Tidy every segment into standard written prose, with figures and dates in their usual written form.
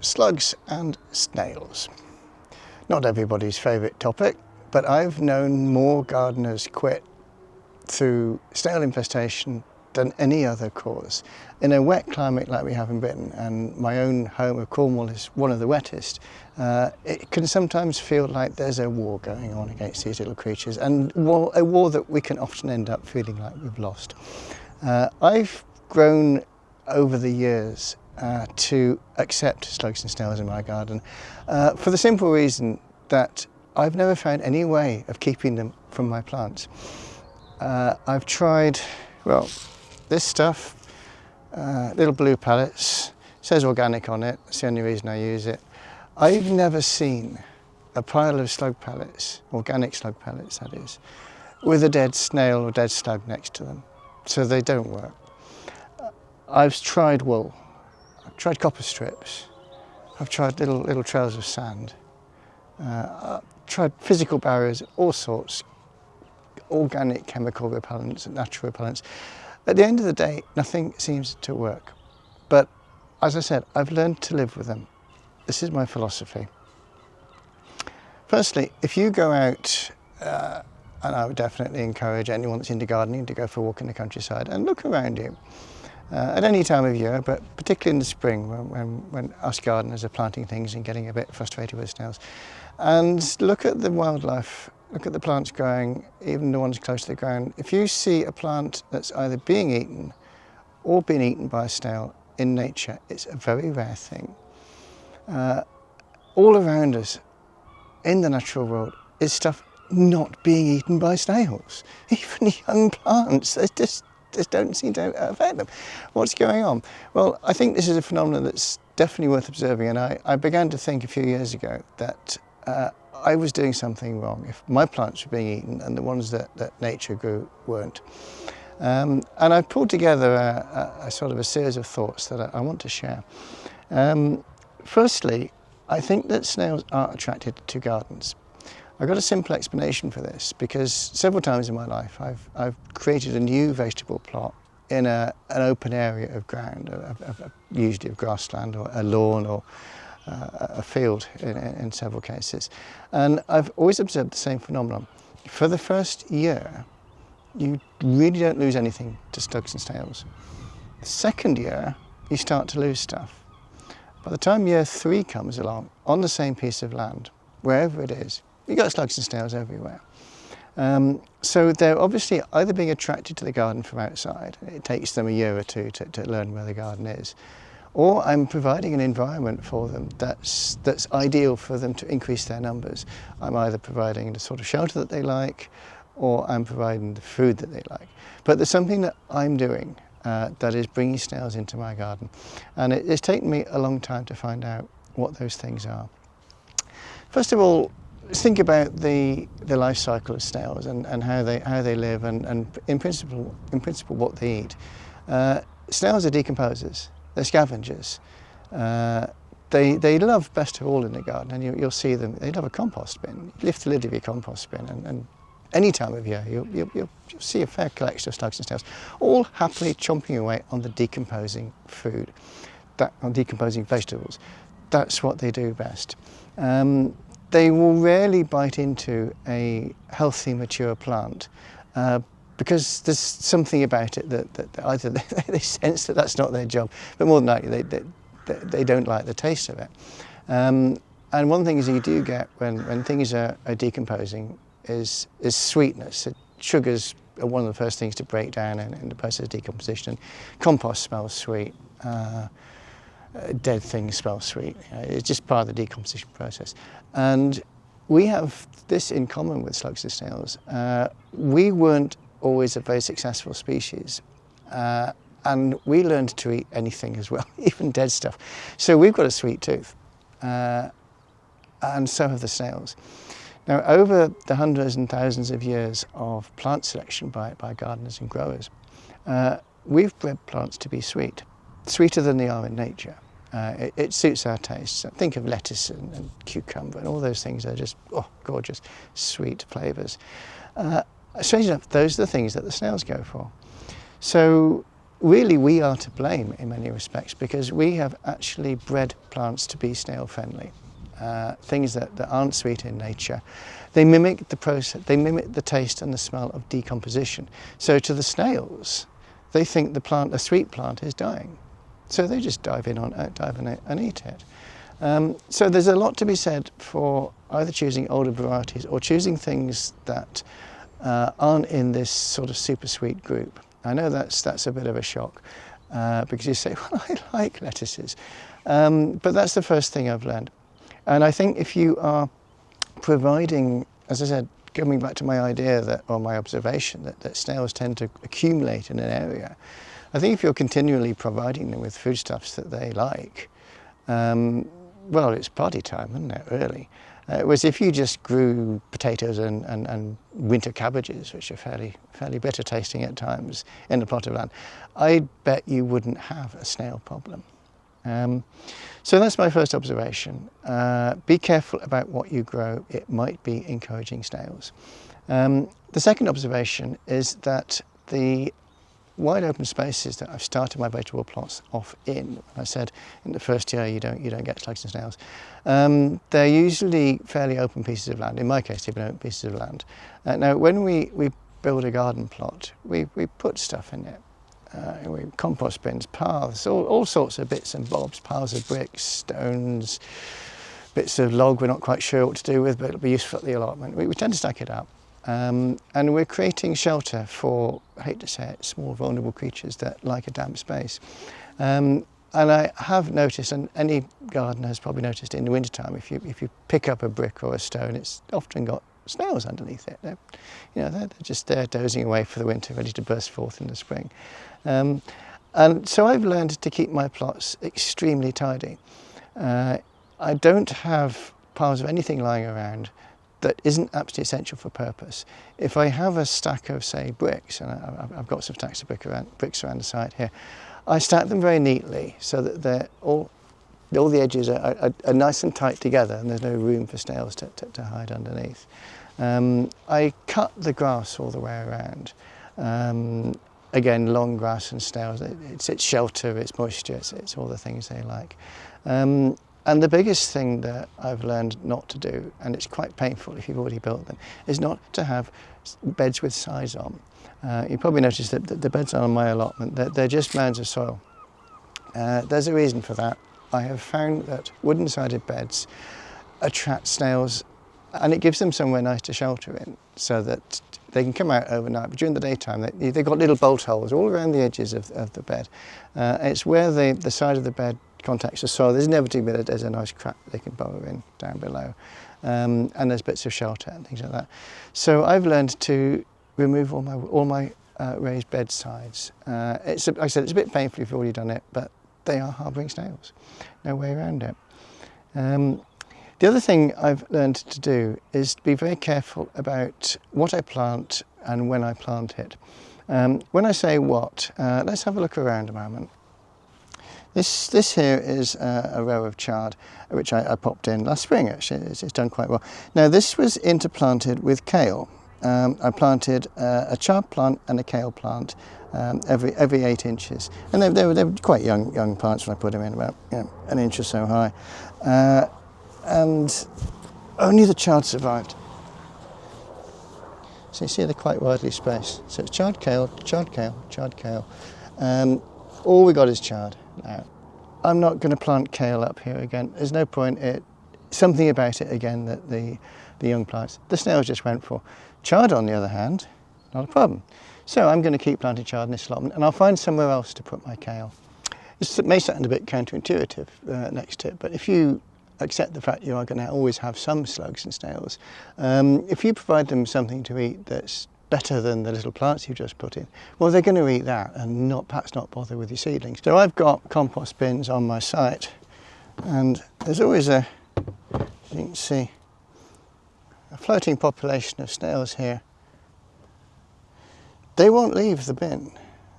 Slugs and snails. Not everybody's favourite topic, but I've known more gardeners quit through snail infestation than any other cause. In a wet climate like we have in Britain, and my own home of Cornwall is one of the wettest, it can sometimes feel like there's a war going on against these little creatures, and a war that we can often end up feeling like we've lost. I've grown over the years to accept slugs and snails in my garden for the simple reason that I've never found any way of keeping them from my plants. I've tried, well, this stuff, little blue pellets, says organic on it, that's the only reason I use it. I've never seen a pile of slug pellets, organic slug pellets that is, with a dead snail or dead slug next to them, so they don't work. I've tried wool, I've tried copper strips, I've tried little trails of sand, I've tried physical barriers, all sorts, organic chemical repellents and natural repellents. At the end of the day, nothing seems to work. But as I said, I've learned to live with them. This is my philosophy. Firstly, if you go out, and I would definitely encourage anyone that's into gardening to go for a walk in the countryside and look around you. At any time of year, but particularly in the spring when us gardeners are planting things and getting a bit frustrated with snails. And look at the wildlife, look at the plants growing, even the ones close to the ground. If you see a plant that's either being eaten or being eaten by a snail in nature, it's a very rare thing. All around us in the natural world is stuff not being eaten by snails. Even young plants, they just don't seem to affect them. What's going on? Well, I think this is a phenomenon that's definitely worth observing, and I began to think a few years ago that I was doing something wrong if my plants were being eaten and the ones that nature grew weren't. And I pulled together a sort of a series of thoughts that I want to share. Firstly, I think that snails are attracted to gardens. I've got a simple explanation for this because several times in my life I've created a new vegetable plot in an open area of ground, usually of grassland or a lawn or a field in several cases. And I've always observed the same phenomenon. For the first year, you really don't lose anything to slugs and snails. The second year, you start to lose stuff. By the time year 3 comes along, on the same piece of land, wherever it is, you've got slugs and snails everywhere. So they're obviously either being attracted to the garden from outside, it takes them a year or two to learn where the garden is, or I'm providing an environment for them that's ideal for them to increase their numbers. I'm either providing the sort of shelter that they like, or I'm providing the food that they like. But there's something that I'm doing that is bringing snails into my garden, and it's taken me a long time to find out what those things are. First of all, think about the life cycle of snails and how they live and in principle what they eat. Snails are decomposers. They're scavengers. They love best of all in the garden, and you'll see them. They love a compost bin. You lift the lid of your compost bin, and any time of year you'll see a fair collection of slugs and snails, all happily chomping away on the decomposing food, on decomposing vegetables. That's what they do best. They will rarely bite into a healthy, mature plant because there's something about it that either they sense that that's not their job, but more than likely they don't like the taste of it. And one of the things you do get when things are decomposing is sweetness. Sugars are one of the first things to break down in the process of decomposition. Compost smells sweet. Dead things smell sweet. It's just part of the decomposition process. And we have this in common with slugs and snails. We weren't always a very successful species. And we learned to eat anything as well, even dead stuff. So we've got a sweet tooth. And so have the snails. Now, over the hundreds and thousands of years of plant selection by gardeners and growers, we've bred plants to be sweet, sweeter than they are in nature. It suits our tastes. Think of lettuce and cucumber and all those things. They're just gorgeous, sweet flavours. Strangely enough, those are the things that the snails go for. So really we are to blame in many respects, because we have actually bred plants to be snail friendly. Things that aren't sweet in nature. They mimic the process, they mimic the taste and the smell of decomposition. So to the snails, they think a sweet plant is dying. So they just dive in it and eat it. So there's a lot to be said for either choosing older varieties or choosing things that aren't in this sort of super sweet group. I know that's a bit of a shock because you say, well, I like lettuces. But that's the first thing I've learned. And I think if you are providing, as I said, coming back to my idea that, or my observation that snails tend to accumulate in an area, I think if you're continually providing them with foodstuffs that they like, well, it's party time, isn't it, really? Whereas if you just grew potatoes and winter cabbages, which are fairly bitter tasting at times, in a plot of land, I bet you wouldn't have a snail problem. So that's my first observation. Be careful about what you grow. It might be encouraging snails. The second observation is that the wide open spaces that I've started my vegetable plots off in, I said in the first year you don't get slugs and snails, they're usually fairly open pieces of land. In my case, they've been open pieces of land. Now, when we build a garden plot, we put stuff in it. Compost bins, paths, all sorts of bits and bobs, piles of bricks, stones, bits of log we're not quite sure what to do with, but it'll be useful at the allotment. We tend to stack it up. And we're creating shelter for, I hate to say it, small vulnerable creatures that like a damp space. And I have noticed, and any gardener has probably noticed in the wintertime, if you pick up a brick or a stone, it's often got snails underneath it. They're just there dozing away for the winter, ready to burst forth in the spring. And so I've learned to keep my plots extremely tidy. I don't have piles of anything lying around that isn't absolutely essential for purpose. If I have a stack of, say, bricks, and I've got some stacks of bricks around the side here, I stack them very neatly so that they're all the edges are nice and tight together, and there's no room for snails to hide underneath. I cut the grass all the way around. Again, long grass and snails, it's shelter, it's moisture, it's all the things they like. And the biggest thing that I've learned not to do, and it's quite painful if you've already built them, is not to have beds with sides on. You probably noticed that the beds on my allotment, they're just mounds of soil. There's a reason for that. I have found that wooden-sided beds attract snails, and it gives them somewhere nice to shelter in, so that they can come out overnight. But during the daytime, they've got little bolt holes all around the edges of the bed. It's where the side of the bed contacts the soil. There's inevitably there's a nice crack they can burrow in down below, and there's bits of shelter and things like that. So I've learned to remove all my raised bed sides. Like I said, it's a bit painful if you've already done it, but they are harbouring snails. No way around it. The other thing I've learned to do is to be very careful about what I plant and when I plant it. When I say what, let's have a look around a moment. This here is a row of chard, which I popped in last spring, actually. It's done quite well. Now, this was interplanted with kale. I planted a chard plant and a kale plant every 8 inches. And they were quite young plants when I put them in, about an inch or so high. And only the chard survived. So you see they're quite widely spaced. So it's chard kale, chard kale, chard kale. All we got is chard now. I'm not going to plant kale up here again. There's no point. Something about it again that the young plants, the snails just went for. Chard, on the other hand, not a problem. So I'm going to keep planting chard in this allotment, and I'll find somewhere else to put my kale. This may sound a bit counterintuitive next to it, but if you accept the fact you are going to always have some slugs and snails, if you provide them something to eat that's better than the little plants you just put in, well, they're going to eat that and perhaps not bother with your seedlings. So I've got compost bins on my site, and there's always as you can see, a floating population of snails here. They won't leave the bin.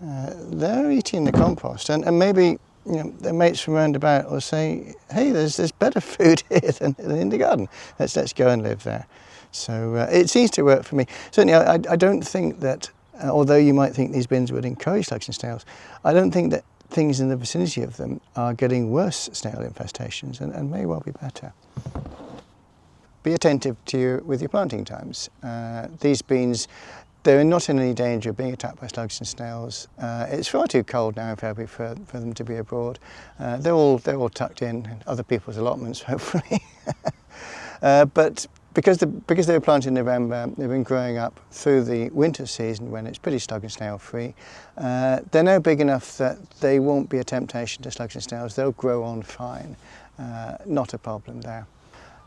They're eating the compost, and maybe their mates from round about will say, hey, there's better food here than in the garden. Let's go and live there. So it seems to work for me. Certainly, I don't think that although you might think these bins would encourage slugs and snails, I don't think that things in the vicinity of them are getting worse snail infestations and may well be better. Be attentive with your planting times. These beans, they're not in any danger of being attacked by slugs and snails. It's far too cold now in February for them to be abroad. They're all tucked in other people's allotments, hopefully. But because they were planted in November, they've been growing up through the winter season when it's pretty slug and snail free. They're now big enough that they won't be a temptation to slugs and snails. They'll grow on fine. Not a problem there.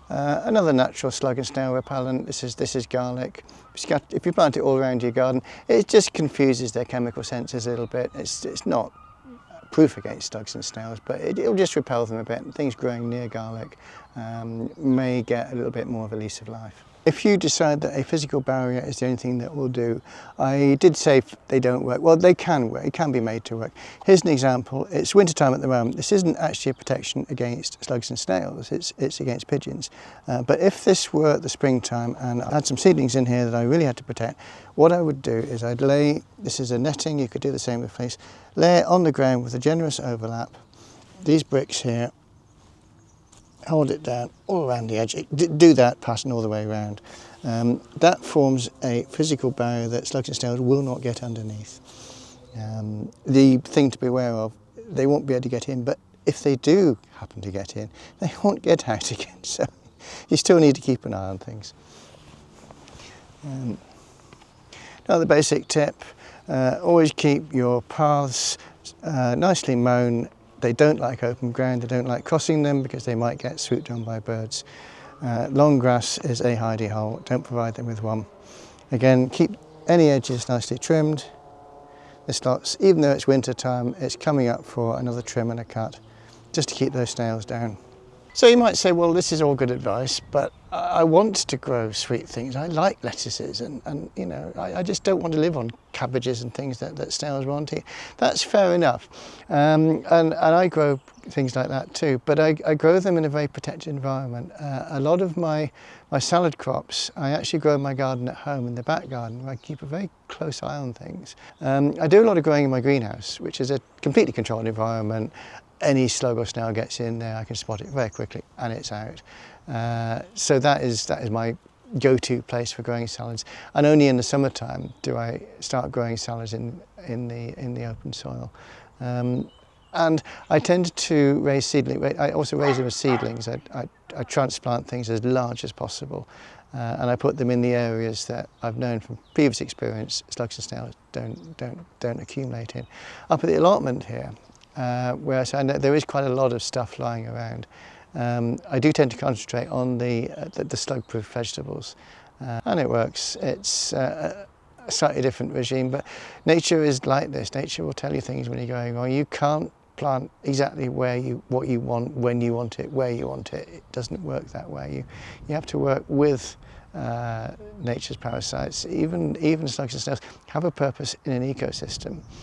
Another natural slug and snail repellent, this is garlic. If you plant it all around your garden, it just confuses their chemical senses a little bit. It's not proof against slugs and snails, but it'll just repel them a bit. Things growing near garlic may get a little bit more of a lease of life. If you decide that a physical barrier is the only thing that will do, I did say they don't work. Well, they can work, it can be made to work. Here's an example. It's winter time at the moment. This isn't actually a protection against slugs and snails, it's against pigeons. But if this were the springtime and I had some seedlings in here that I really had to protect, what I would do is I'd lay, this is a netting, you could do the same with fleece, lay it on the ground with a generous overlap, these bricks here, hold it down all around the edge, do that pattern all the way around. That forms a physical barrier that slugs and snails will not get underneath. The thing to be aware of, they won't be able to get in, but if they do happen to get in, they won't get out again, so you still need to keep an eye on things. Another basic tip, always keep your paths nicely mown. They don't like open ground, they don't like crossing them because they might get swooped on by birds. Long grass is a hidey hole, don't provide them with one. Again, keep any edges nicely trimmed. This lot's, even though it's winter time, it's coming up for another trim and a cut, just to keep those snails down. So you might say, well, this is all good advice, but I want to grow sweet things. I like lettuces and you know, I just don't want to live on cabbages and things that snails won't eat. That's fair enough. And I grow things like that too, but I grow them in a very protected environment. A lot of my salad crops, I actually grow in my garden at home, in the back garden, where I keep a very close eye on things. I do a lot of growing in my greenhouse, which is a completely controlled environment. Any slug or snail gets in there, I can spot it very quickly and it's out. So that is my go-to place for growing salads. And only in the summertime do I start growing salads in the open soil. And I tend to raise seedlings. I also raise them as seedlings. I transplant things as large as possible. And I put them in the areas that I've known from previous experience slugs and snails don't accumulate in. Up at the allotment here, where I know there is quite a lot of stuff lying around. I do tend to concentrate on the slug-proof vegetables, and it works. It's a slightly different regime, but nature is like this. Nature will tell you things when you're going wrong. You can't plant exactly what you want, when you want it, where you want it. It doesn't work that way. You have to work with nature's parasites. Even slugs and snails have a purpose in an ecosystem.